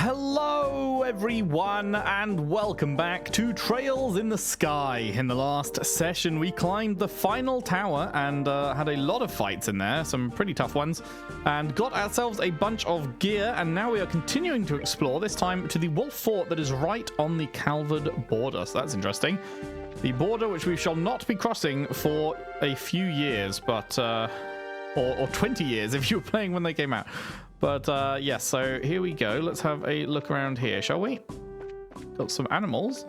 Hello everyone and welcome back to Trails in the Sky. In the last session we climbed the final tower and had a lot of fights in there, some pretty tough ones, and got ourselves a bunch of gear, and now we are continuing to explore, this time to the wolf fort that is right on the Calvard border. So that's interesting. The border which we shall not be crossing for a few years, but or 20 years if you were playing when they came out. But yes, so here we go. Let's have a look around here, shall we? Got some animals.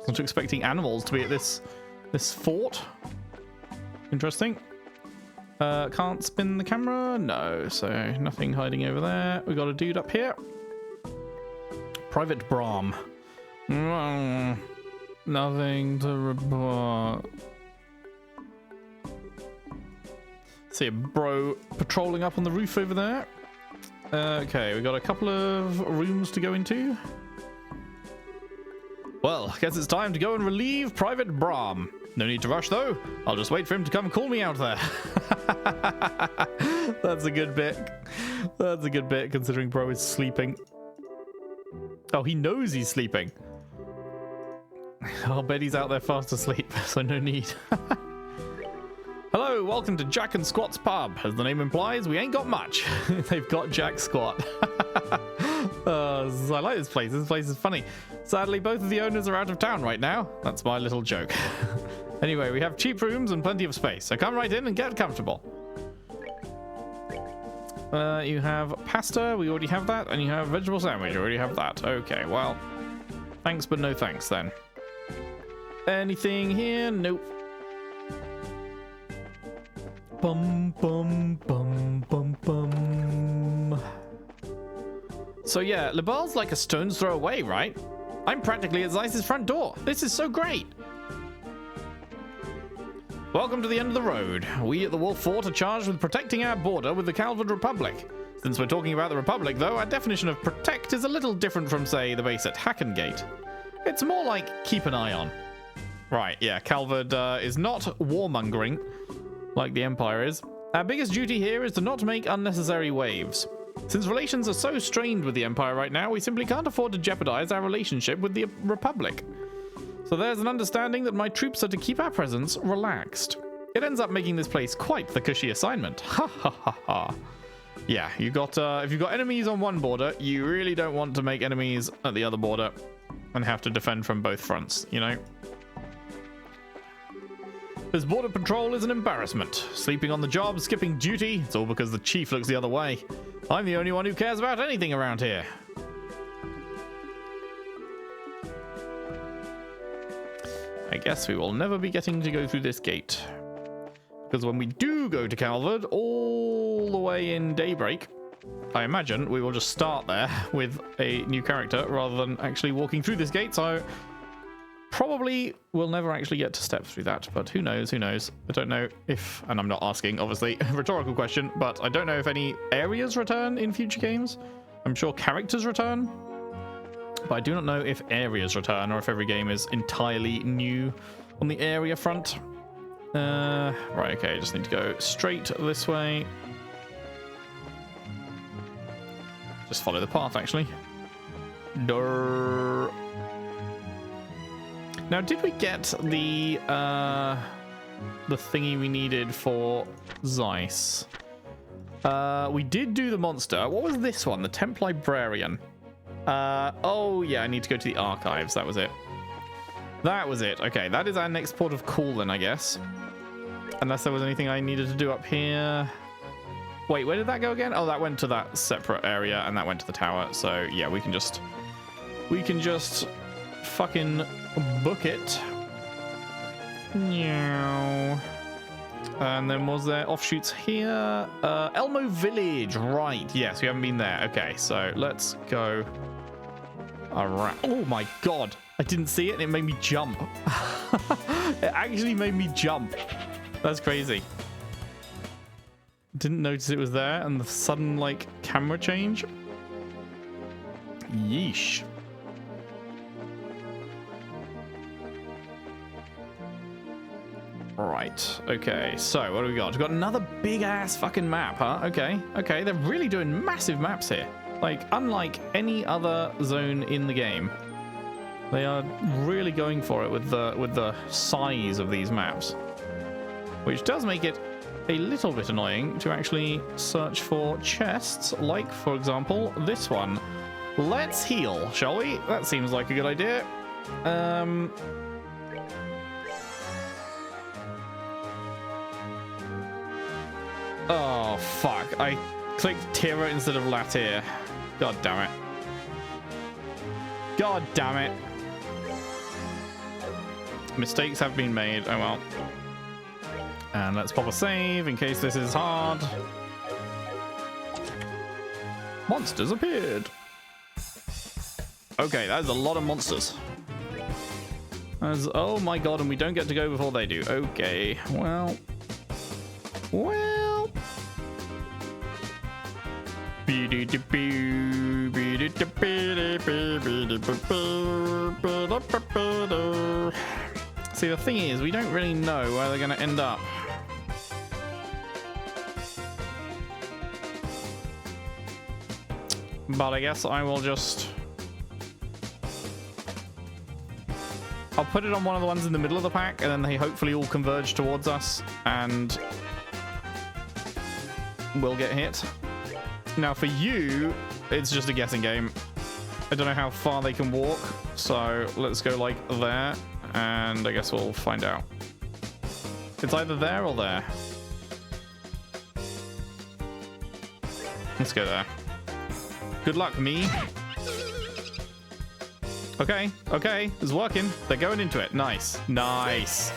Not expecting animals to be at this fort. Interesting. Can't spin the camera. No, so nothing hiding over there. We got a dude up here. Private Brahm. Nothing to report. See a bro patrolling up on the roof over there. Okay, we got a couple of rooms to go into. Well, I guess it's time to go and relieve Private Brahm. No need to rush though. I'll just wait for him to come call me out there. That's a good bit. That's a good bit considering bro is sleeping. Oh, he knows he's sleeping. I'll bet he's out there fast asleep, so no need. Hello, welcome to Jack and Squat's pub. As the name implies, we ain't got much. They've got Jack Squat. I like this place. This place is funny. Sadly, both of the owners are out of town right now. That's my little joke. Anyway, we have cheap rooms and plenty of space, so come right in and get comfortable. You have pasta, we already have that, and you have vegetable sandwich, you already have that. Okay, well, thanks but no thanks then. Anything here? Nope. Bum, bum, bum, bum, bum. So yeah, Labal's like a stone's throw away, right? I'm practically at Zeiss's front door. This is so great. Welcome to the end of the road. We at the Wolf Fort are charged with protecting our border with the Calvard Republic. Since we're talking about the Republic, though, our definition of protect is a little different from, say, the base at Hackengate. It's more like keep an eye on. Right, yeah, Calvard is not warmongering like the Empire is. Our biggest duty here is to not make unnecessary waves. Since relations are so strained with the Empire right now, we simply can't afford to jeopardize our relationship with the Republic. So there's an understanding that my troops are to keep our presence relaxed. It ends up making this place quite the cushy assignment. Ha ha ha ha. Yeah, you got if you've got enemies on one border, you really don't want to make enemies at the other border and have to defend from both fronts, you know? This border patrol is an embarrassment. Sleeping on the job, skipping duty, it's all because the chief looks the other way. I'm the only one who cares about anything around here. I guess we will never be getting to go through this gate. Because when we do go to Calvard, all the way in Daybreak, I imagine we will just start there with a new character rather than actually walking through this gate, so probably we'll never actually get to step through that, but who knows, who knows. I don't know if, and I'm not asking, obviously, a rhetorical question, but I don't know if any areas return in future games. I'm sure characters return, but I do not know if areas return or if every game is entirely new on the area front. Right, okay, I just need to go straight this way. Just follow the path, actually. Durr. Now, did we get the thingy we needed for Zeiss? We did do the monster. What was this one? The Temp Librarian. Oh, yeah, I need to go to the archives. That was it. That was it. Okay, that is our next port of call then, I guess. Unless there was anything I needed to do up here. Wait, where did that go again? Oh, that went to that separate area, and that went to the tower. So, yeah, we can just fucking book it. And then was there offshoots here? Elmo Village, right. Yes, we haven't been there. Okay, so let's go around. Oh my god, I didn't see it and it made me jump. It actually made me jump. That's crazy. Didn't notice it was there, and the sudden like camera change. Yeesh. Right, okay, so what do we got? We've got another big ass fucking map, huh? Okay, they're really doing massive maps here. Like, unlike any other zone in the game, they are really going for it with the size of these maps, which does make it a little bit annoying to actually search for chests, like, for example, this one. Let's heal, shall we? That seems like a good idea. Oh, fuck. I clicked Tira instead of Latir. God damn it. God damn it. Mistakes have been made. Oh well. And let's pop a save in case this is hard. Monsters appeared. Okay, that is a lot of monsters. Oh my god, and we don't get to go before they do. Okay, well. See, the thing is, we don't really know where they're going to end up. But I guess I will just... I'll put it on one of the ones in the middle of the pack, and then they hopefully all converge towards us, and we'll get hit. Now for you, it's just a guessing game. I don't know how far they can walk, so let's go like there, and I guess we'll find out. It's either there or there. Let's go there. Good luck, me. Okay, okay, it's working. They're going into it. Nice, nice.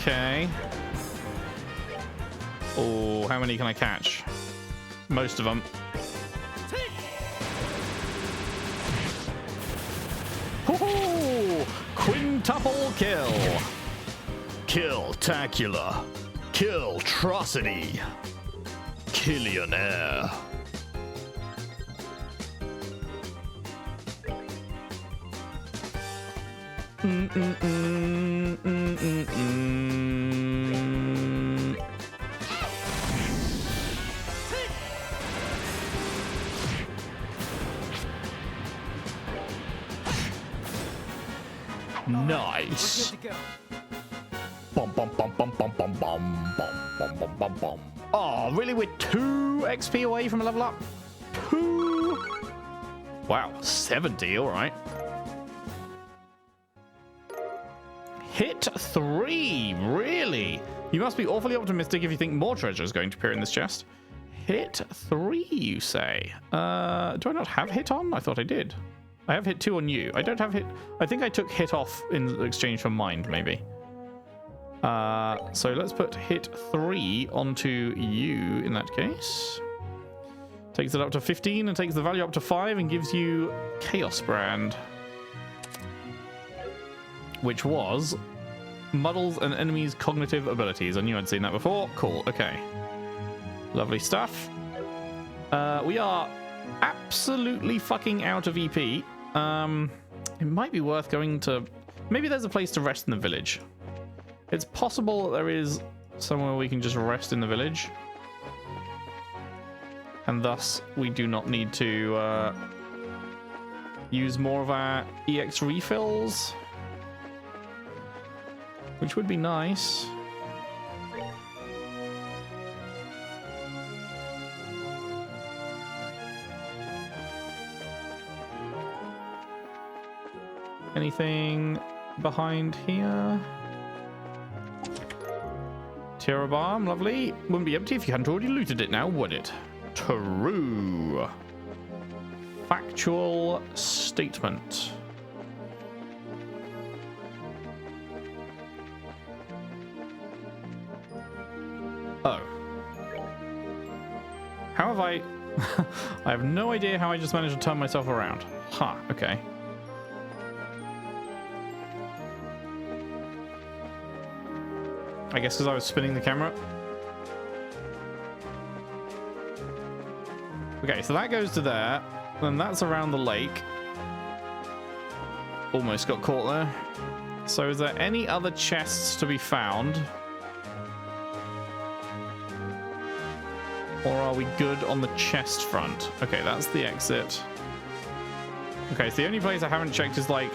Okay. Oh, how many can I catch? Most of them. Hoo-hoo! Quintuple kill. Kill-tacular. Kill-trocity. Killionaire. Nice. Bum, bum, bum, bum, bum, bum, bum, bum, bum, bum, bum. Oh, really? We're 2 XP away from a level up? 2? Wow, 70, all right. Hit 3, really? You must be awfully optimistic if you think more treasure is going to appear in this chest. Hit 3, you say? Do I not have hit on? I thought I did. I have hit 2 on you. I don't have hit. I think I took hit off in exchange for mind, maybe. So let's put hit 3 onto you in that case. Takes it up to 15 and takes the value up to 5 and gives you Chaos Brand, which was muddles an enemy's cognitive abilities. I knew I'd seen that before. Cool. Okay. Lovely stuff. We are absolutely fucking out of EP. It might be worth going to... Maybe there's a place to rest in the village. It's possible that there is somewhere we can just rest in the village. And thus, we do not need to use more of our EX refills, which would be nice. Anything behind here? Terra bomb, lovely. Wouldn't be empty if you hadn't already looted it now, would it? True. Factual statement. Oh. How have I... I have no idea how I just managed to turn myself around. Huh, okay. I guess because I was spinning the camera. Okay, so that goes to there. Then that's around the lake. Almost got caught there. So is there any other chests to be found? Or are we good on the chest front? Okay, that's the exit. Okay, so the only place I haven't checked is like...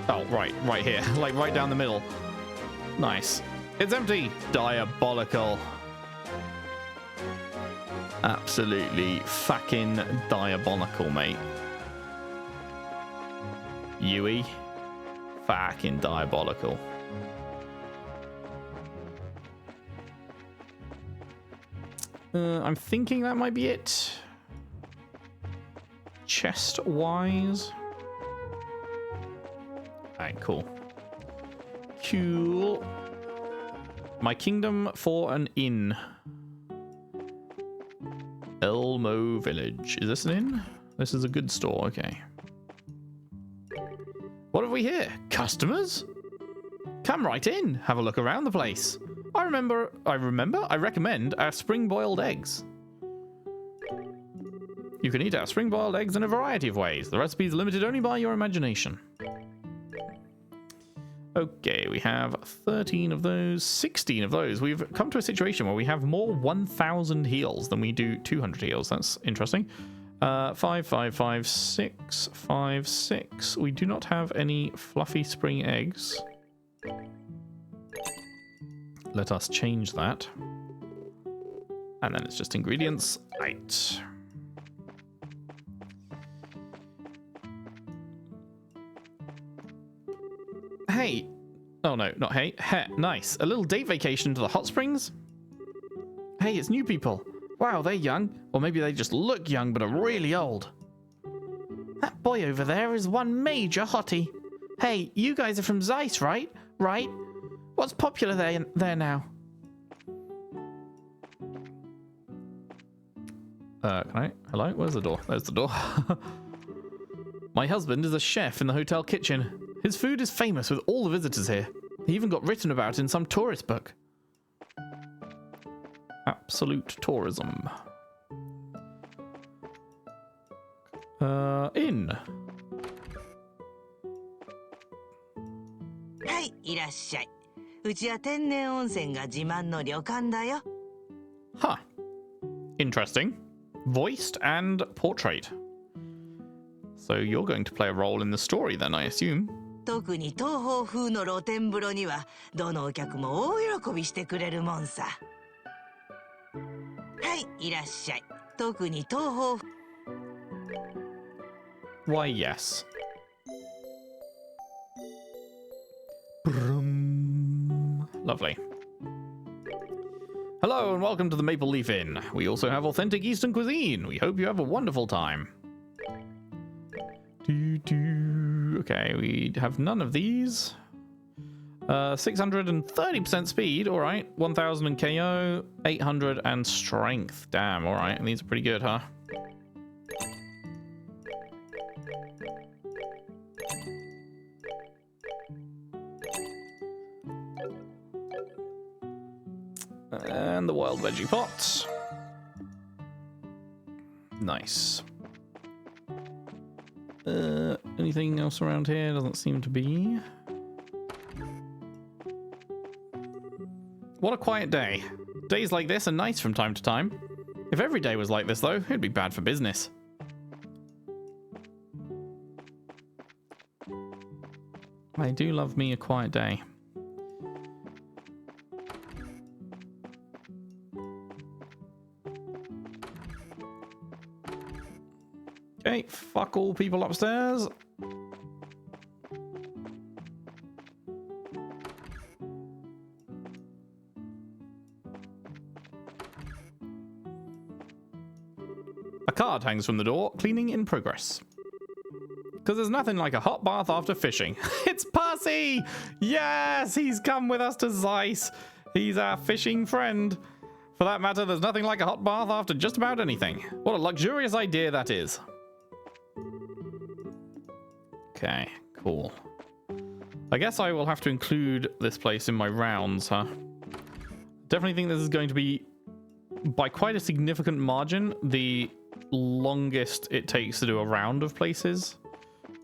Oh, right here. Like right down the middle. Nice. It's empty. Diabolical. Absolutely fucking diabolical, mate. Yui. Fucking diabolical. I'm thinking that might be it. Chest-wise. Alright, cool. Cool. My kingdom for an inn. Elmo Village. Is this an inn? This is a good store, okay. What have we here? Customers? Come right in. Have a look around the place. I recommend our spring-boiled eggs. You can eat our spring-boiled eggs in a variety of ways. The recipe is limited only by your imagination. Okay, we have 13 of those, 16 of those. We've come to a situation where we have more 1,000 heals than we do 200 heals. That's interesting. 5, 5, 5, 6, 5, 6. We do not have any fluffy spring eggs. Let us change that. And then it's just ingredients. Right. Hey. Oh, no, not hey. Heh, nice. A little date vacation to the hot springs? Hey, it's new people. Wow, they're young. Or maybe they just look young but are really old. That boy over there is one major hottie. Hey, you guys are from Zeiss, right? Right? What's popular there now? Can I? Hello? Where's the door? There's the door. My husband is a chef in the hotel kitchen. His food is famous with all the visitors here. He even got written about in some tourist book. Absolute tourism. Inn. Hi, いらっしゃい。うちは天然温泉が自慢の旅館だよ。 Huh. Interesting. Voiced and portrait. So you're going to play a role in the story then, I assume. 特に東方風の露天風呂にはどのお客も大喜びしてくれるもんさ。はい、いらっしゃい。特に東方。 Why, yes. Brum. Lovely. Hello and welcome to the Maple Leaf Inn. We also have authentic Eastern cuisine. We hope you have a wonderful time. Okay, we have none of these. 630% speed, all right. 1000 and KO, 800 and strength. Damn, all right. These are pretty good, huh? And the wild veggie pot. Nice. Anything else around here? Doesn't seem to be. What a quiet day. Days like this are nice from time to time. If every day was like this, though, it'd be bad for business. I do love me a quiet day. Okay, fuck all people upstairs. A card hangs from the door, cleaning in progress. Because there's nothing like a hot bath after fishing. It's Percy! Yes, he's come with us to Zeiss. He's our fishing friend. For that matter, there's nothing like a hot bath after just about anything. What a luxurious idea that is. Okay, cool. I guess I will have to include this place in my rounds, huh? Definitely think this is going to be, by quite a significant margin, the longest it takes to do a round of places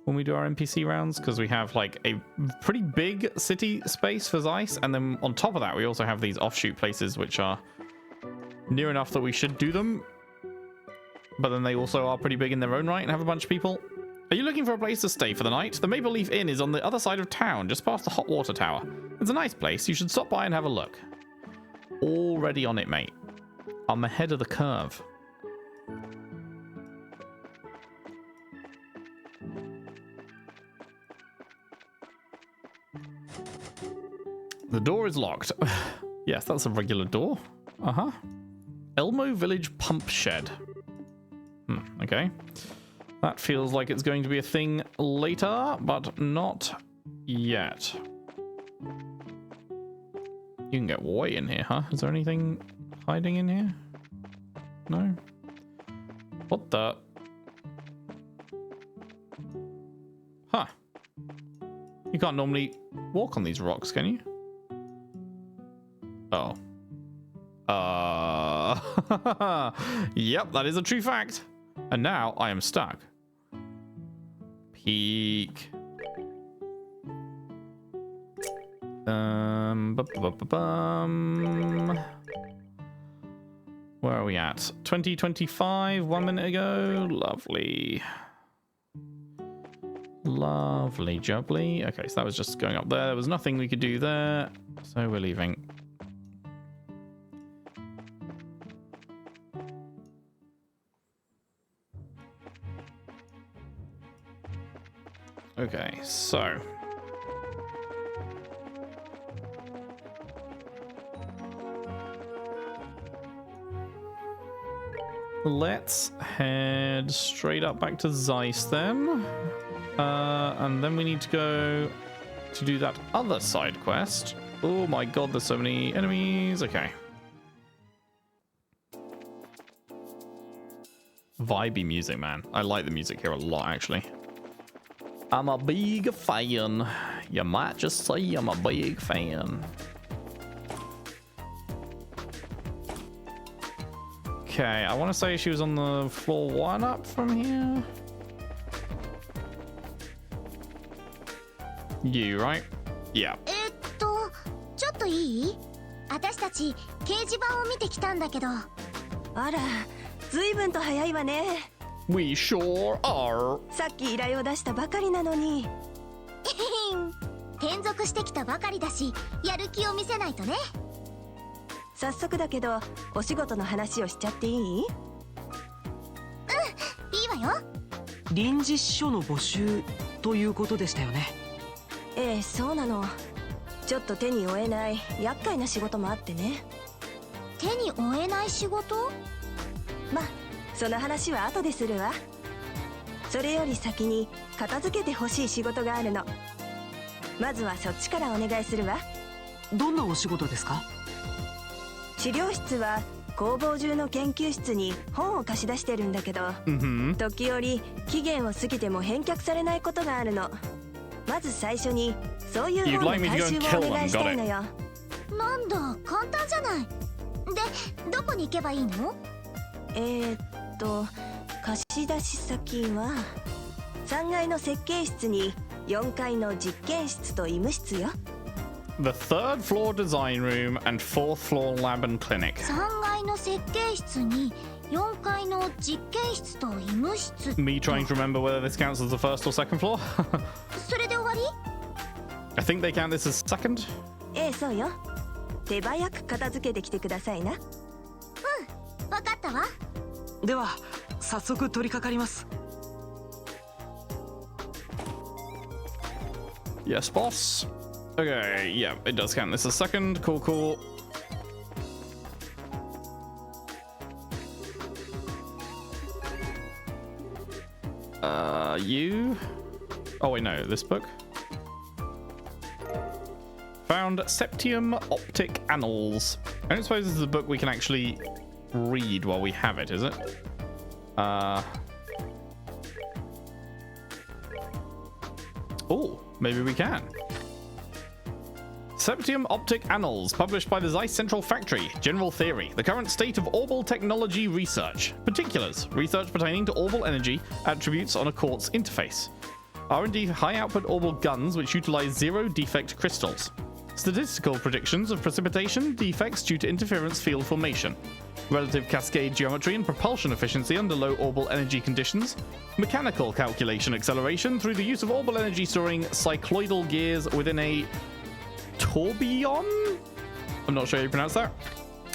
when we do our NPC rounds, because we have like a pretty big city space for Zeiss, and then on top of that we also have these offshoot places which are near enough that we should do them. But then they also are pretty big in their own right and have a bunch of people. Are you looking for a place to stay for the night? The Maple Leaf Inn is on the other side of town, just past the hot water tower. It's a nice place. You should stop by and have a look. Already on it, mate. I'm ahead of the curve. The door is locked. Yes, that's a regular door. Uh-huh. Elmo Village Pump Shed. Okay. That feels like it's going to be a thing later, but not yet. You can get way in here, huh? Is there anything hiding in here? No? What the? Huh. You can't normally walk on these rocks, can you? Oh. Yep, that is a true fact. And now I am stuck. Peek. Where are we at? 2025, 1 minute ago. Lovely. Lovely jubbly. Okay, so that was just going up there. There was nothing we could do there. So we're leaving. Okay, so let's head straight up back to Zeiss then. And then we need to go to do that other side quest. Oh my god, there's so many enemies. Okay. Vibey music, man. I like the music here a lot, actually. I'm a big fan. You might just say I'm a big fan. Okay, I want to say she was on the floor 1 up from here. You, right? Yeah. ちょっといい？私たち掲示板を見てきたんだけど。あら、随分と早いわね。We sure are. さっき依頼を出したばかりなのに。転属してきたばかりだし、やる気を見せないとね。早速だけど、お仕事の話をしちゃっていい？いいわよ。臨時秘書の募集ということでしたよね。ええ、そうなの。ちょっと手に負えない厄介な仕事もあってね。手に負えない仕事？まあ、その話は後でするわ。それより先に片付けてほしい仕事があるの。まずはそっちからお願いするわ。どんなお仕事ですか？資料室は工房中の研究室に本を貸し出してるんだけど、時折期限を過ぎても返却されないことがあるの。まず最初にそういう本の回収をお願いしたいのよ。なんだ、簡単じゃない。で、どこに行けばいいの？貸し出し先は3階の設計室に4階の実験室と医務室よ。The third floor design room and fourth floor lab and clinic. 3階の設計室に4階の実験室と医務室。Me trying to remember whether this counts as the first or second floor. それで終わり？ I think they count this as second. ええ、そうよ。手早く片付けてきてくださいな。わかったわ。では早速取り掛かります。Yes, boss. Okay, yeah, it does count this as second. Cool, cool. You? Oh wait, no, this book. Found Septium Optic Annals. I don't suppose this is a book we can actually read while we have it, is it? Oh, maybe we can. Septium Optic Annals, published by the Zeiss Central Factory. General theory. The current state of Orbital technology research. Particulars. Research pertaining to orbital energy attributes on a quartz interface. R&D high-output orbital guns which utilize zero-defect crystals. statistical predictions of precipitation defects due to interference field formation, relative cascade geometry and propulsion efficiency under low orbal energy conditions, mechanical calculation acceleration through the use of orbal energy storing cycloidal gears within a tourbillon? I'm not sure how you pronounce that.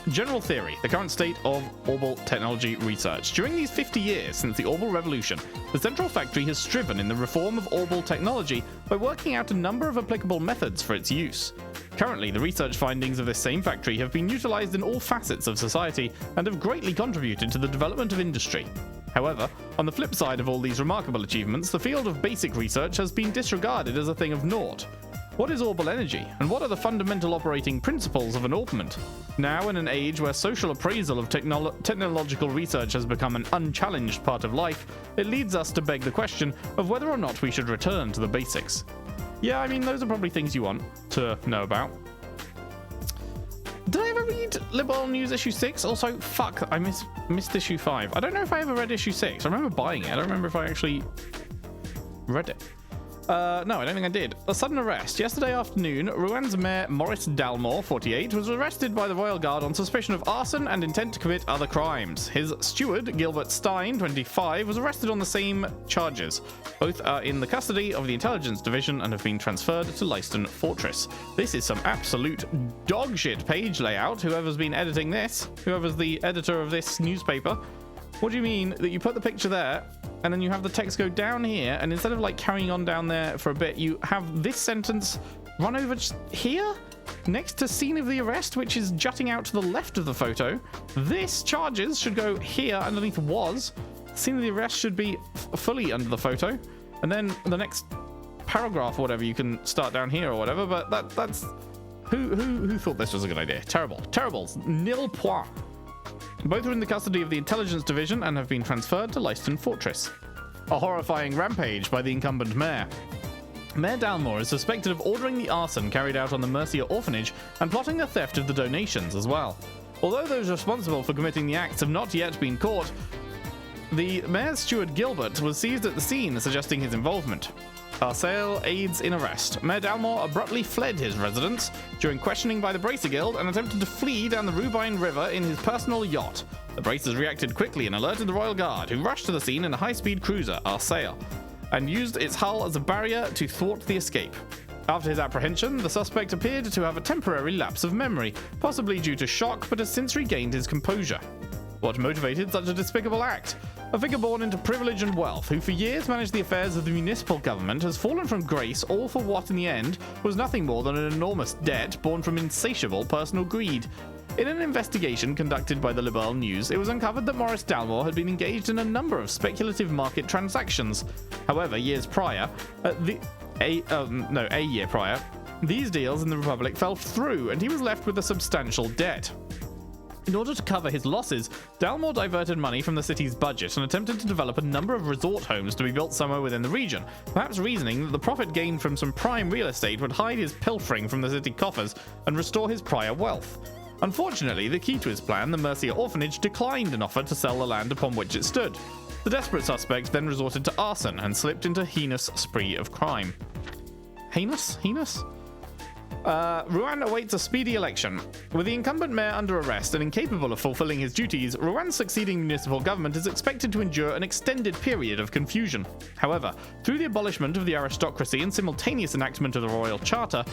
General theory, the current state of orbal technology research. During these 50 years since the Orbal Revolution, the Central Factory has striven in the reform of orbal technology by working out a number of applicable methods for its use. Currently, the research findings of this same factory have been utilized in all facets of society and have greatly contributed to the development of industry. However, on the flip side of all these remarkable achievements, the field of basic research has been disregarded as a thing of naught. What is orbal energy, and what are the fundamental operating principles of an orbment? Now, in an age where social appraisal of technological research has become an unchallenged part of life, it leads us to beg the question of whether or not we should return to the basics. Yeah, I mean, those are probably things you want to know about. Did I ever read Liberal News issue 6? Also, fuck, I missed issue 5. I don't know if I ever read issue 6. I remember buying it. I don't remember if I actually read it. No, I don't think I did. A sudden arrest. Yesterday afternoon, Rouen Mayor Maurice Dalmore, 48, was arrested by the Royal Guard on suspicion of arson and intent to commit other crimes. His steward, Gilbert Stein, 25, was arrested on the same charges. Both are in the custody of the Intelligence Division and have been transferred to Leiston Fortress. This is some absolute dogshit page layout, whoever's been editing this, whoever's the editor of this newspaper. What do you mean that you put the picture there and then you have the text go down here, and instead of like carrying on down there for a bit, you have this sentence run over just here next to scene of the arrest, which is jutting out to the left of the photo. This charges should go here underneath was. Scene of the arrest should be fully under the photo, and then the next paragraph or whatever you can start down here or whatever. But that's who thought this was a good idea? Terrible. Nil point. Both are in the custody of the Intelligence Division and have been transferred to Leiston Fortress. A horrifying rampage by the incumbent mayor. Mayor Dalmore is suspected of ordering the arson carried out on the Mercia orphanage and plotting the theft of the donations as well. Although those responsible for committing the acts have not yet been caught, the mayor's steward Gilbert was seized at the scene, suggesting his involvement. Arcel aids in arrest. Mayor Dalmore abruptly fled his residence during questioning by the Bracer Guild and attempted to flee down the Rubine River in his personal yacht. The Bracers reacted quickly and alerted the Royal Guard, who rushed to the scene in a high-speed cruiser, Arcel, and used its hull as a barrier to thwart the escape. After his apprehension, the suspect appeared to have a temporary lapse of memory, possibly due to shock, but has since regained his composure. What motivated such a despicable act? A figure born into privilege and wealth, who for years managed the affairs of the municipal government, has fallen from grace, all for what in the end was nothing more than an enormous debt born from insatiable personal greed. In an investigation conducted by the Liberal News, it was uncovered that Maurice Dalmore had been engaged in a number of speculative market transactions. However, a year prior, these deals in the Republic fell through, and he was left with a substantial debt. In order to cover his losses, Dalmore diverted money from the city's budget and attempted to develop a number of resort homes to be built somewhere within the region, perhaps reasoning that the profit gained from some prime real estate would hide his pilfering from the city coffers and restore his prior wealth. Unfortunately, the key to his plan, the Mercia orphanage, declined an offer to sell the land upon which it stood. The desperate suspect then resorted to arson and slipped into a heinous spree of crime. Heinous? Rouen awaits a speedy election. With the incumbent mayor under arrest and incapable of fulfilling his duties, Rouen's succeeding municipal government is expected to endure an extended period of confusion. However, through the abolishment of the aristocracy and simultaneous enactment of the royal charter,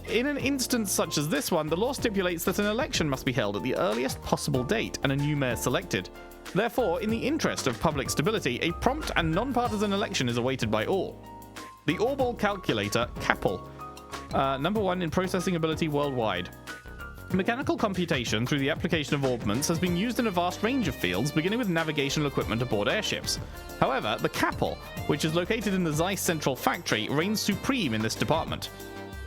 in an instance such as this one, the law stipulates that an election must be held at the earliest possible date and a new mayor selected. Therefore, in the interest of public stability, a prompt and non-partisan election is awaited by all. The Orbal Calculator, CAPL. Number 1 in processing ability worldwide. Mechanical computation through the application of orbments has been used in a vast range of fields, beginning with navigational equipment aboard airships. However, the CAPL, which is located in the Zeiss Central Factory, reigns supreme in this department.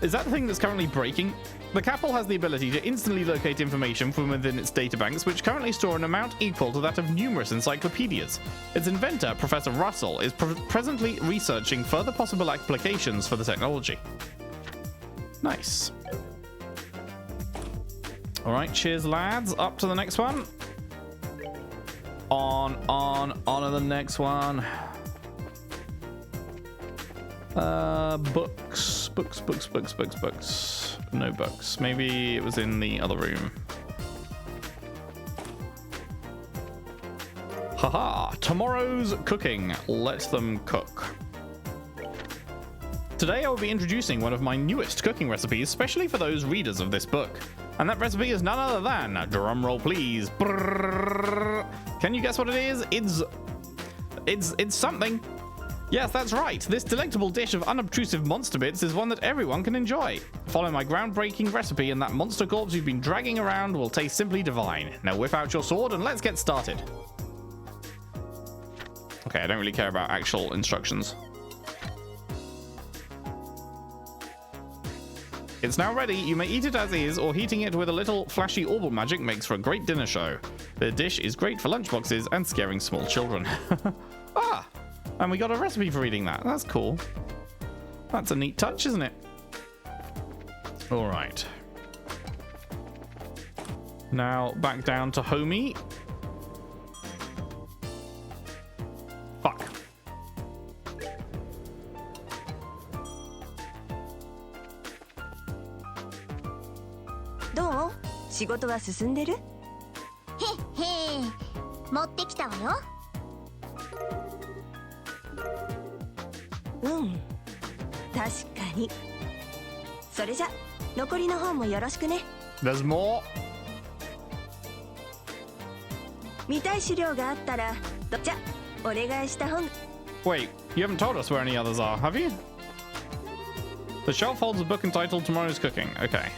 Is that the thing that's currently breaking? The CAPL has the ability to instantly locate information from within its databanks, which currently store an amount equal to that of numerous encyclopedias. Its inventor, Professor Russell, is presently researching further possible applications for the technology. Nice. Alright, cheers lads. Up to the next one. On to the next one. Books. No books. Maybe it was in the other room. Haha! Tomorrow's cooking. Let them cook. Today I will be introducing one of my newest cooking recipes, especially for those readers of this book. And that recipe is none other than, drumroll please, brrr. Can you guess what it is? It's something. Yes, that's right. This delectable dish of unobtrusive monster bits is one that everyone can enjoy. Follow my groundbreaking recipe and that monster corpse you've been dragging around will taste simply divine. Now whip out your sword and let's get started. Okay, I don't really care about actual instructions. It's now ready. You may eat it as is, or heating it with a little flashy orbital magic makes for a great dinner show. The dish is great for lunchboxes and scaring small children. Ah! And we got a recipe for eating that. That's cool. That's a neat touch, isn't it? All right. Now back down to Homie. Fuck.どう？仕事は進んでる？へっへー、持ってきたわよ。うん、確かに。それじゃ残りの方もよろしくね。 There's more. 見たい資料があったら、じゃお願いした本。 Wait, you haven't told us where any others are, have you? The shelf holds a book entitled Tomorrow's Cooking. Okay.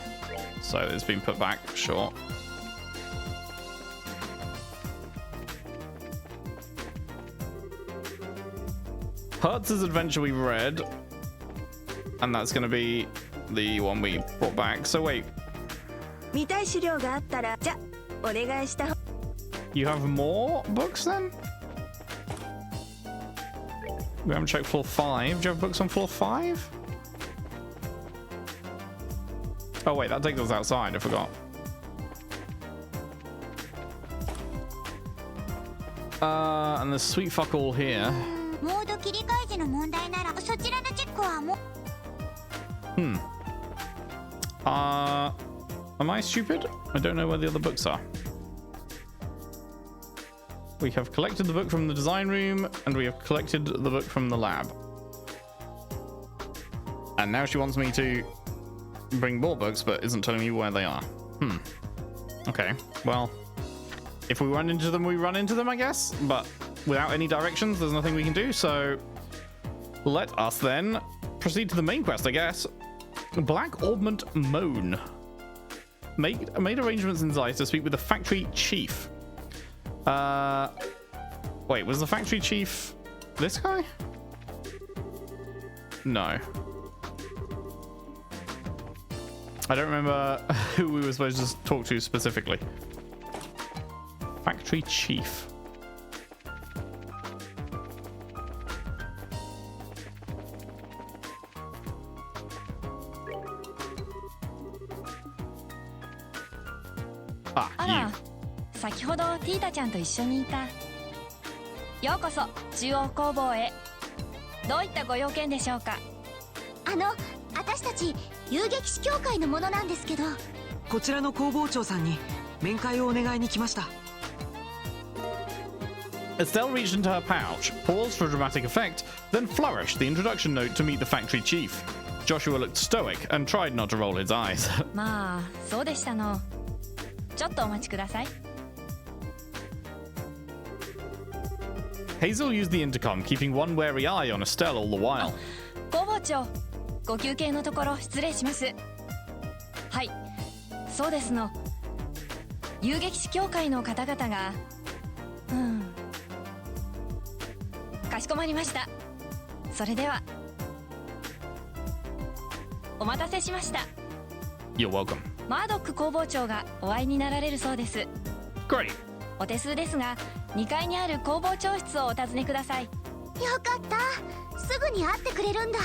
So it's been put back, sure. Hertz's adventure we read. And that's going to be the one we brought back. So wait. 見たい資料があったら、じゃお願いした本。 You have more books then? We haven't checked floor 5. Do you have books on floor 5? Oh wait, that takes us outside, I forgot. And there's sweet fuck all here. モード切り替え時の問題ならそちらのチェックはもう。Am I stupid? I don't know where the other books are. We have collected the book from the design room, and we have collected the book from the lab. And now she wants me to bring more books, but isn't telling me where they are. Okay, well, if we run into them, we run into them, I guess. But without any directions, there's nothing we can do. So let us then proceed to the main quest, I guess. Black Orbment Moan. Made arrangements in Zeiss to speak with the factory chief. Wait, was the factory chief this guy? No. I don't remember who we were supposed to talk to specifically. Factory chief. Ah, あら、先ほどティータちゃんと一緒にいた。ようこそ中央工房へ。どういったご用件でしょうか。私たち遊撃士協会のものなんですけど。こちらの工房長さんに面会をお願いに来ました。Estelle reached into her pouch, paused for dramatic effect, then flourished the introduction note to meet the factory chief. Joshua looked stoic and tried not to roll his eyes. まあ、そうでしたの。ちょっとお待ちください。Hazel used the intercom, keeping one wary eye on Estelle all the while. 工房長、ご休憩のところ失礼します。はい、そうですの。遊撃士協会の方々が、かしこまりました。それでは、お待たせしました。You're welcome. マードック工房長がお会いになられるそうです。 Great. お手数ですが、2階にある工房長室をお尋ねください。よかった。すぐに会ってくれるんだ。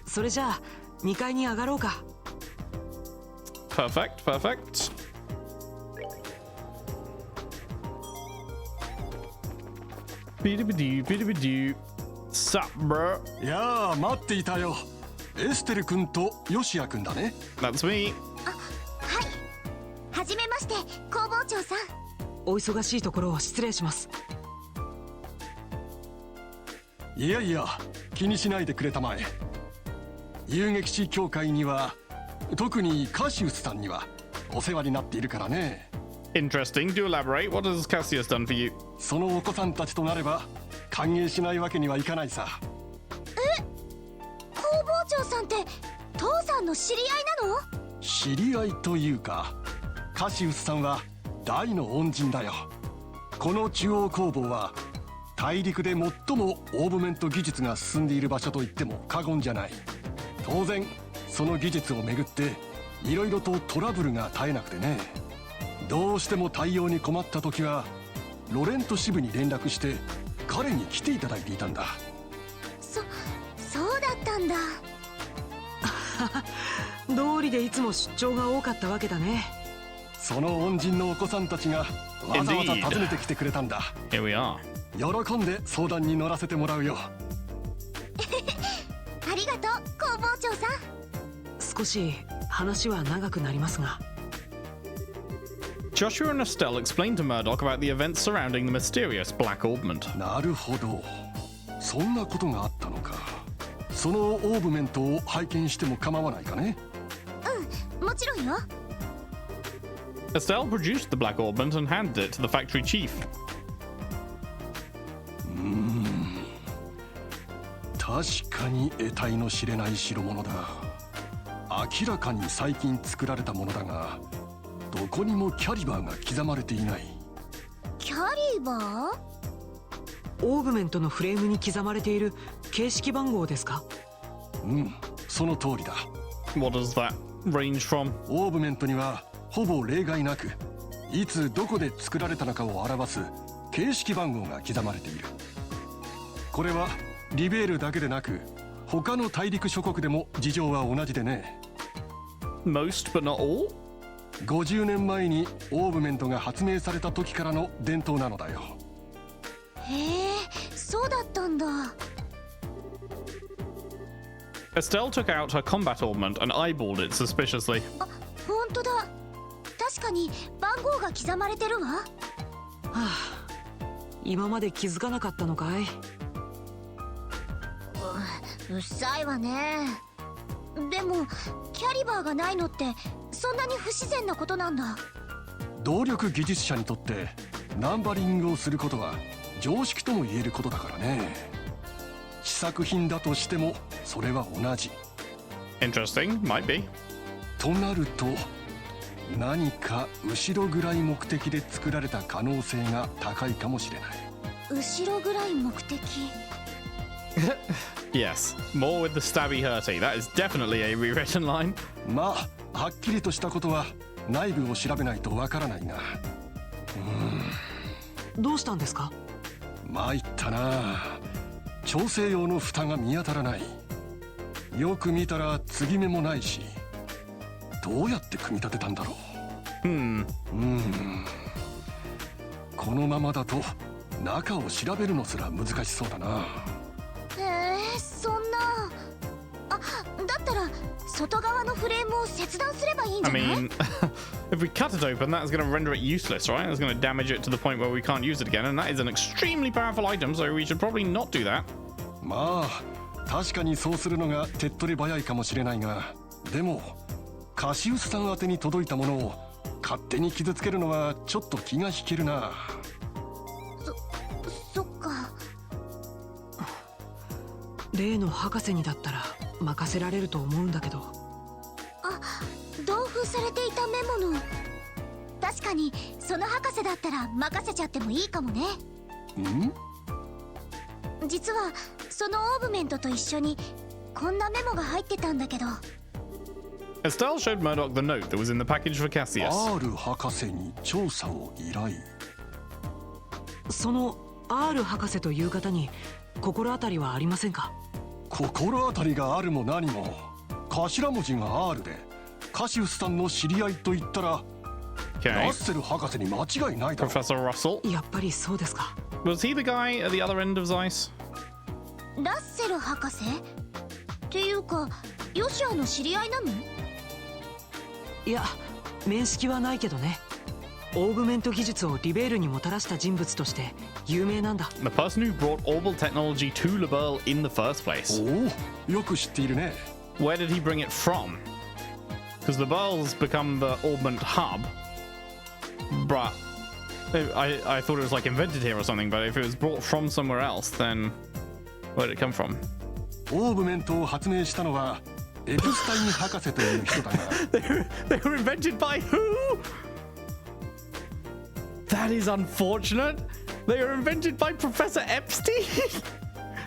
それじゃあ2階に上がろうか。Perfect, perfect. Bidibidoo, bidibidoo. Sup, bro? いやー待っていたよ。エステル君とヨシア君だね。 That's me. はい、はじめまして工房長さん。お忙しいところを失礼します。いやいや、気にしないでくれたまえ。遊撃士協会には、特にカシウスさんにはお世話になっているからね。 Interesting. Do elaborate. What has Cassius done for you? そのお子さんたちとなれば歓迎しないわけにはいかないさ。工房長さんって父さんの知り合いなの？知り合いというか、カシウスさんは大の恩人だよ。この中央工房は大陸で最もオーブメント技術が進んでいる場所と言っても過言じゃない。当然その技術をめぐっていろいろとトラブルが絶えなくてね。どうしても対応に困った時はロレント支部に連絡して彼に来ていただいていたんだ。そうだったんだ。道理でいつも出張が多かったわけだね。その恩人のお子さんたちがわざわざ訪ねてきてくれたんだ。 Here we are. 喜んで相談に乗らせてもらうよ。ありがとう工房長さん。少し話は長くなりますが。Joshua and Estelle explained to Murdoch about the events surrounding the mysterious Black Orbment. なるほど、そんなことがあったのか。そのオーブメントを拝見しても構わないかね。もちろんよ。Estelle produced the Black Orbment and handed it to the factory chief. 確かに得体の知れない代物だ。明らかに最近作られたものだが、どこにもキャリバーが刻まれていない。キャリバー？オーブメントのフレームに刻まれている形式番号ですか？その通りだ。 What does that range from? オーブメントにはほぼ例外なく、いつどこで作られたのかを表す形式番号が刻まれている。これはリベールだけでなく、他の大陸諸国でも事情は同じでね。 Most but not all? 50年前にオーブメントが発明された時からの伝統なのだよ。へえ、そうだったんだ。Estelle took out her combat ornament and eyeballed it suspiciously. あ、本当だ。確かに番号が刻まれてるわ。今まで気づかなかったのかい？うっさいわね。でもキャリバーがないのってそんなに不自然なことなんだ。動力技術者にとってナンバリングをすることは常識とも言えることだからね。試作品だとしてもそれは同じ。 Interesting, might be. となると何か後ろぐらい目的で作られた可能性が高いかもしれない。後ろぐらい目的。Yes, more with the stabby hurty. That is definitely a rewritten line. まあはっきりとしたことは内部を調べないとわからないが。どうしたんですか？参ったな。調整用の蓋が見当たらない。よく見たら継ぎ目もないし、どうやって組み立てたんだろう。このままだと中を調べるのすら難しそうだな。そんな。あ、だったら外側のフレームを切断すればいいんじ I ゃない？ mean, if we cut it open, that's going to render it useless, right? It's going to damage it to the point where we can't use it again, and that is an extremely powerful item, so we should probably not do that. まあ確かにそうするのが手っ取り早いかもしれないが、でもカシウスさん宛てに届いたものを勝手に傷つけるのはちょっと気が引けるな。そっか。例の博士にだったら任せられると思うんだけど。あ、同封されていたメモの。確かにその博士だったら任せちゃってもいいかもね。実はそのオーブメントと一緒にこんなメモが入ってたんだけど。 Estelle showed Murdoch the note that was in the package for Cassius. R 博士に調査を依頼。その R 博士という方に心当たりはありませんか？心当たりがあるも何も、頭文字が R でカシウスさんの知り合いと言ったら、Okay. ラッセル博士に間違いないだろう。 Professor Russell. やっぱりそうですか。 Was he the guy at the other end of Zeiss? ラッセル博士っていうかヨシアの知り合いなの？いや、面識はないけどね。オーグメント技術をリベールにもたらした人物として有名なんだ。 The person who brought orbital technology to Liberl in the first place. おお、よく知っているね。 Where did he bring it from? Because Liberl's become the augment hub. But I thought it was like invented here or something, but if it was brought from somewhere else, then where did it come from? オーブメントを発明したのはエプスタイン博士という人だが。They were invented by who? That is unfortunate. They were invented by Professor Epstein.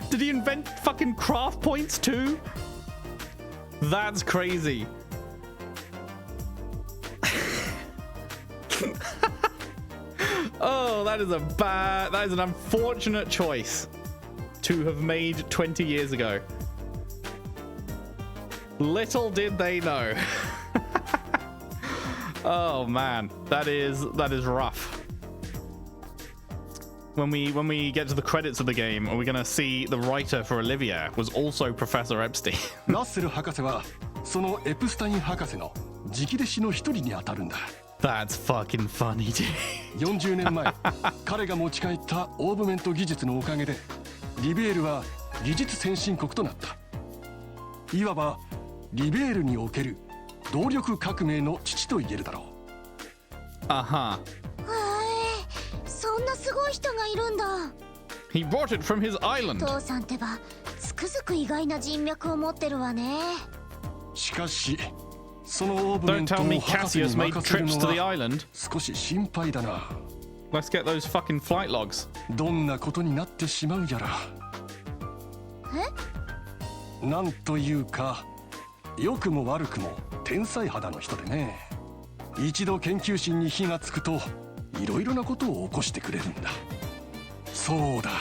Did he invent fucking craft points too? That's crazy. Oh, that is an unfortunate choice to have made 20 years ago. Little did they know. Oh man, that is rough. When we get to the credits of the game, are we gonna see the writer for Olivia was also Professor Epstein? ラッセル博士はそのエプスタイン博士の直弟子の一人にあたるんだ。 That's fucking funny, dude. 40年前、彼が持ち帰ったオーブメント技術のおかげで、リベールは技術先進国となった。いわばリベールにおける動力革命の父と言えるだろう。Uh-huh. そんなすごい人がいるんだ。 He brought it from his island. 父さんってばつくづく意外な人脈を持ってるわね。しかしそのオーブメ Don't ント tell を me 博士に Cassius made 任せる trips の to the は island. 少し心配だな。 Let's get those fucking flight logs. どんなことになってしまうやら。なんというか、良くも悪くも天才肌の人でね。一度研究心に火がつくといろいろなことを起こしてくれるんだ。そうだ、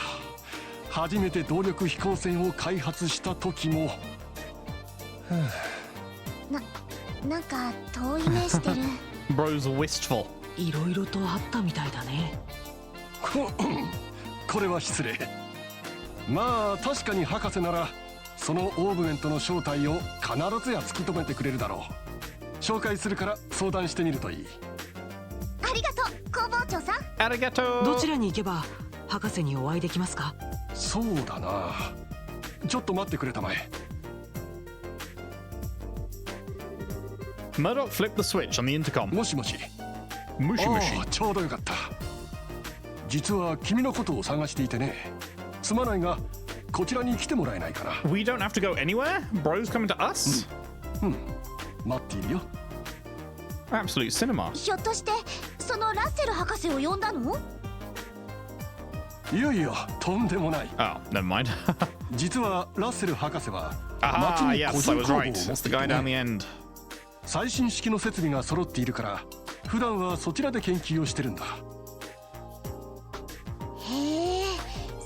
初めて動力飛行船を開発した時もなんか遠い目してる。Bro's wistful. いろいろとあったみたいだね。これは失礼。まあ確かに博士ならそのオーブメントの正体を必ずや突き止めてくれるだろう。紹介するから相談してみるといい。ありがとう工房長さん。Arigato. どちらに行けば博士にお会いできますか？そうだな、ちょっと待ってくれたまえ。 Murdoch flipped the switch on the intercom. もしもし。ムシムシ。ああ、ちょうどよかった。実は君のことを探していてね。すまないがこちらに来てもらえないかな。 We don't have to go anywhere? Bro's coming to us? 待っているよ。 Absolute cinema. ひょっとしてそのラッセル博士を呼んだの？いやいや、とんでもない。 Oh, never mind. 実はラッセル博士は町 Ah, に個 yes, 人 I 工 was 房を right. 持っ It's て the い guy て down ね。 the end. 最新式の設備が揃っているから普段はそちらで研究をしてるんだ。へえ、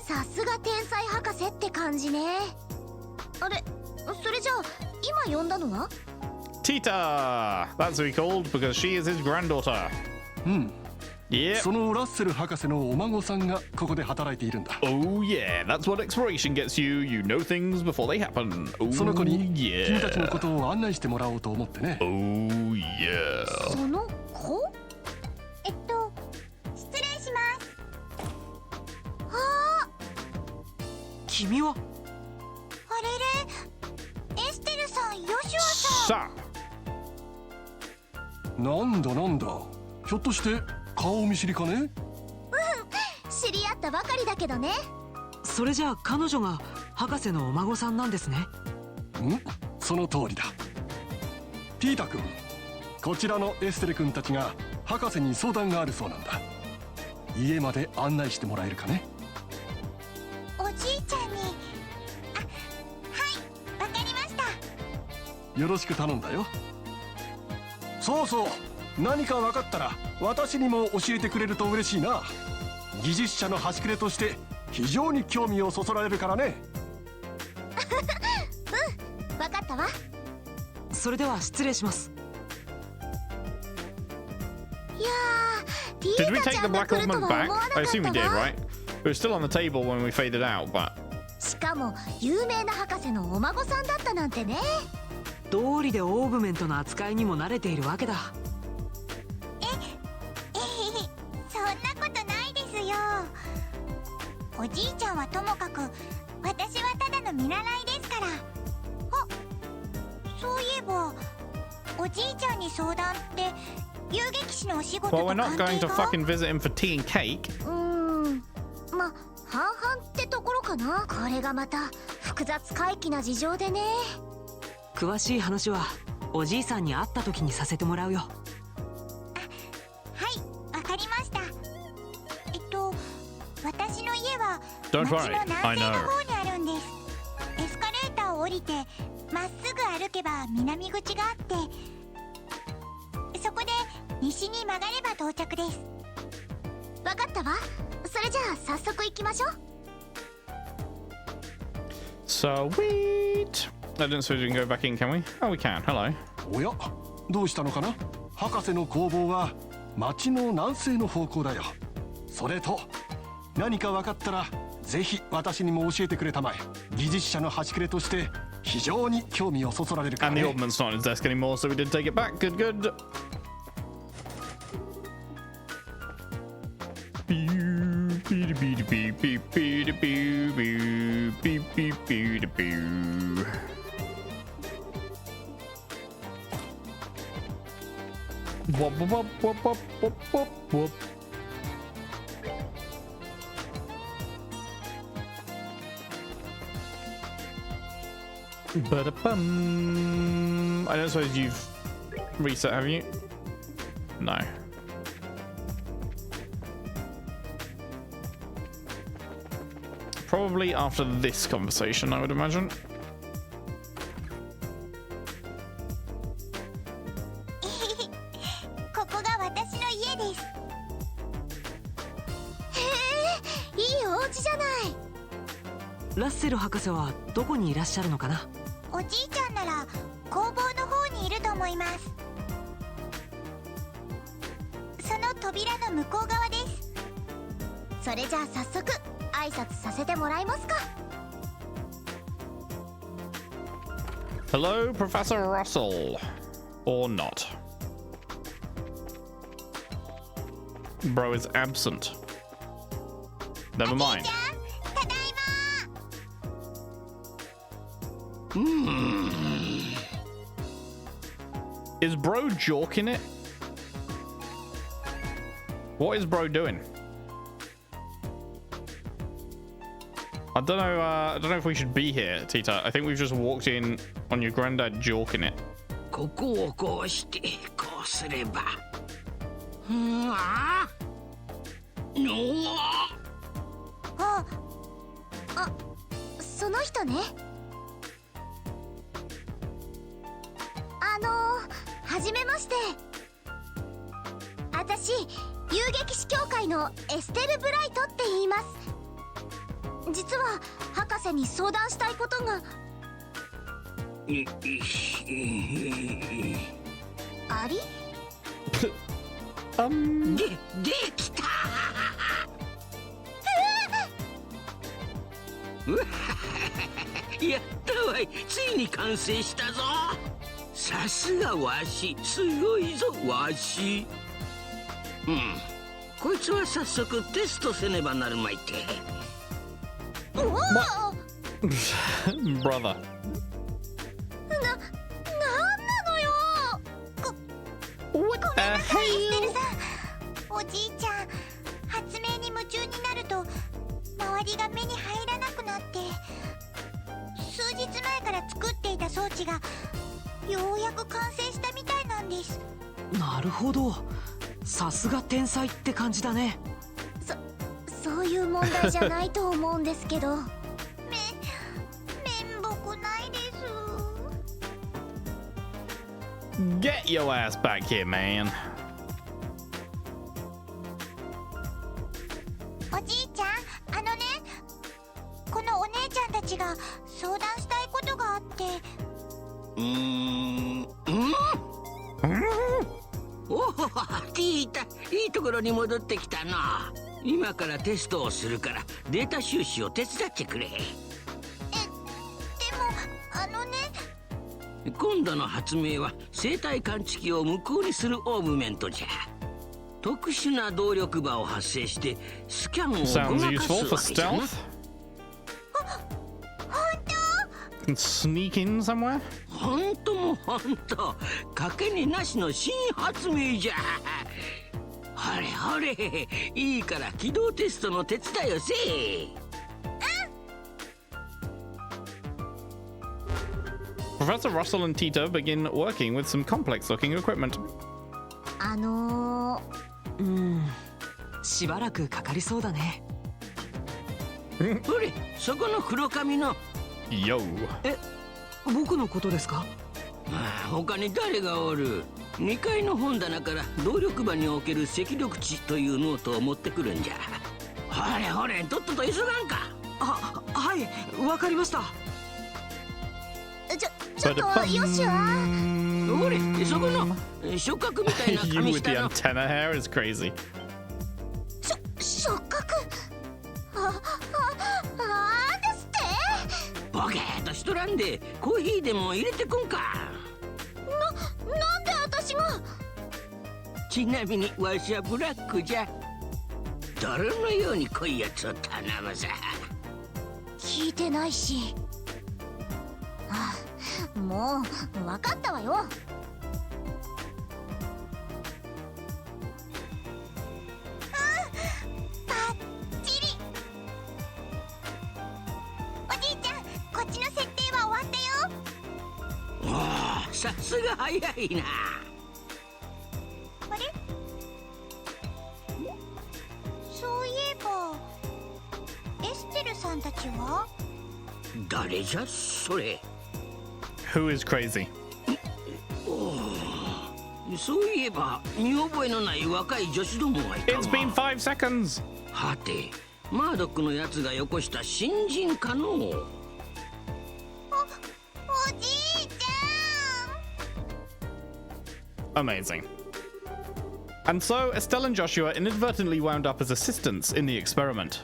さすが天才博士って感じね。あれ、それじゃあ今呼んだのは？ Tita! That's who he called because she is his granddaughter. うん。 Yep. そのラッセル博士のお孫さんがここで働いているんだ。 Oh yeah, that's what exploration gets you. You know things before they happen. Oh その子に君たちの yeah. ことを案内してもらおうと思ってね。 Oh yeah. その子？失礼します。あ君は？あれれ、エステルさん、ヨシュアさん。 Sa. なんだ。ひょっとして顔見知りかね？知り合ったばかりだけどね。それじゃあ彼女が博士のお孫さんなんですね。その通りだ。ティータ君、こちらのエステル君たちが博士に相談があるそうなんだ。家まで案内してもらえるかね？おじいちゃんに。あ、はい、わかりました。よろしく頼んだよ。そうそう、何か分かったら私にも教えてくれると嬉しいな。技術者の端くれとして非常に興味をそそられるからね。わかったわ。それでは失礼します。いやー、ティ Did ー we タ take ちゃ the んが black 来ると ornament は back? 思わなか I っ assume we た did, わ。 right? It was still on the table when we faded out, but しかも有名な博士のお孫さんだったなんてね。道理でオーブメントの扱いにも慣れているわけだ。そんなことないですよ。おじいちゃんはともかく、私はただの見習いですから。あ、そういえばおじいちゃんに相談って遊撃士のお仕事 Well, と we're 関 not going 係 to が？ fucking visit him for tea and cake. ま、半々ってところかな。これがまた複雑怪奇な事情でね。詳しい話はおじいさんに会った時にさせてもらうよ。はい、わかりました。私の家は Don't 町の worry, 南 I 西 know. の方にあるんです。エスカレーターを降りてまっすぐ歩けば南口があって、そこで西に曲がれば到着です。わかったわ。それじゃあ早速行きましょう。 Sweet. I didn't suppose we can go back in, can we? Oh, we can. Hello. おや、どうしたのかな。博士の工房は町の南西の方向だよ。それと何か分かったらぜひ私にも教えてくれたまえ。技術者の端くれとして非常に興味をそそられるから And the ね。 ornament's not on his desk anymore, so we did take it back. Good, good. Wop, wop, wop, wop, wop, wop, wop. Ba-da-bum. I don't suppose you've reset, have you? No. Probably after this conversation, I would imagine. ここが私の家です。へえ、いいお家じゃない。ラッセル博士はどこにいらっしゃるのかな。おじいちゃんなら工房の方にいると思います。その扉の向こう側です。それじゃあ早速挨拶させてもらいますか。 Hello, Professor Russell. Or not. Bro is absent. Never おじい mind. ちゃん、ただいま。 Is Bro jorking it? What is Bro doing? I don't know. I don't know if we should be here, Tita. I think we've just walked in on your granddad jorking it. ここをこうしてこうすれば。その人ね。はじめまして。私、遊撃士協会のエステル・ブライトって言います。実は博士に相談したいことが。あり？できた。やったわい、ついに完成したぞ。さすがわし、すごいぞわし。こいつは早速テストせねばなるまいて。Brother. なんなのよ。ごめんなさい、エステルさん。おじいちゃん、発明に夢中になると周りが目に入らなくなって、数日前から作っていた装置がようやく完成したみたいなんです。なるほど。さすが天才って感じだね。そういう問題じゃないと思うんですけど。面目ないです。 Get your ass back here, man. おじいちゃん、このお姉ちゃんたちが相談したいことがあって。おお、聞いた。いいところに戻ってきたな。今からテストをするからデータ収集を手伝ってくれ。でも今度の発明は生体感知器を無効にするオーブメントじゃ。特殊な動力場を発生してスキャンをご Sounds まかす useful for わけじゃな。 stealth. Can sneak in somewhere? 本当も本当、賭けになしの新発明じゃ。ほれほれ、いいから起動テストの手伝いをせえ。Professor Russell and Tito begin working with some complex-looking equipment. しばらくかかりそうだね。ほれ、そこの黒髪の。 Yo. 僕のことですか？他に誰がおる。2階の本棚から動力場における赤力値というノートを持ってくるんじゃ。ほれほれ、とっとと急がんか。はい、わかりました。ちょっとよしは。ほれ、そこの触覚みたいな You 髪 with 下 the の。 antenna hair is crazy. 触覚。ですって。ボケーっとしとらんで、コーヒーでも入れてこんか。なんで私が。ちなみにわしはブラックじゃ。泥のように濃いやつを頼むさ。聞いてないし。もう分かったわよ。バッチリ。おじいちゃん、こっちの設定は終わったよ。おお、さすが早いな。あれ、そういえばエステルさんたちは。誰じゃそれ。 Who is crazy? そういえば見覚えのない若い女子どもがいた It's been が。 5 seconds. はて、マードックのやつがよこした新人かの。おじいちゃん。 Amazing. And so, Estelle and Joshua inadvertently wound up as assistants in the experiment.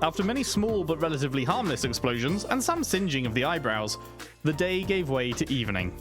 After many small but relatively harmless explosions and some singeing of the eyebrows, the day gave way to evening.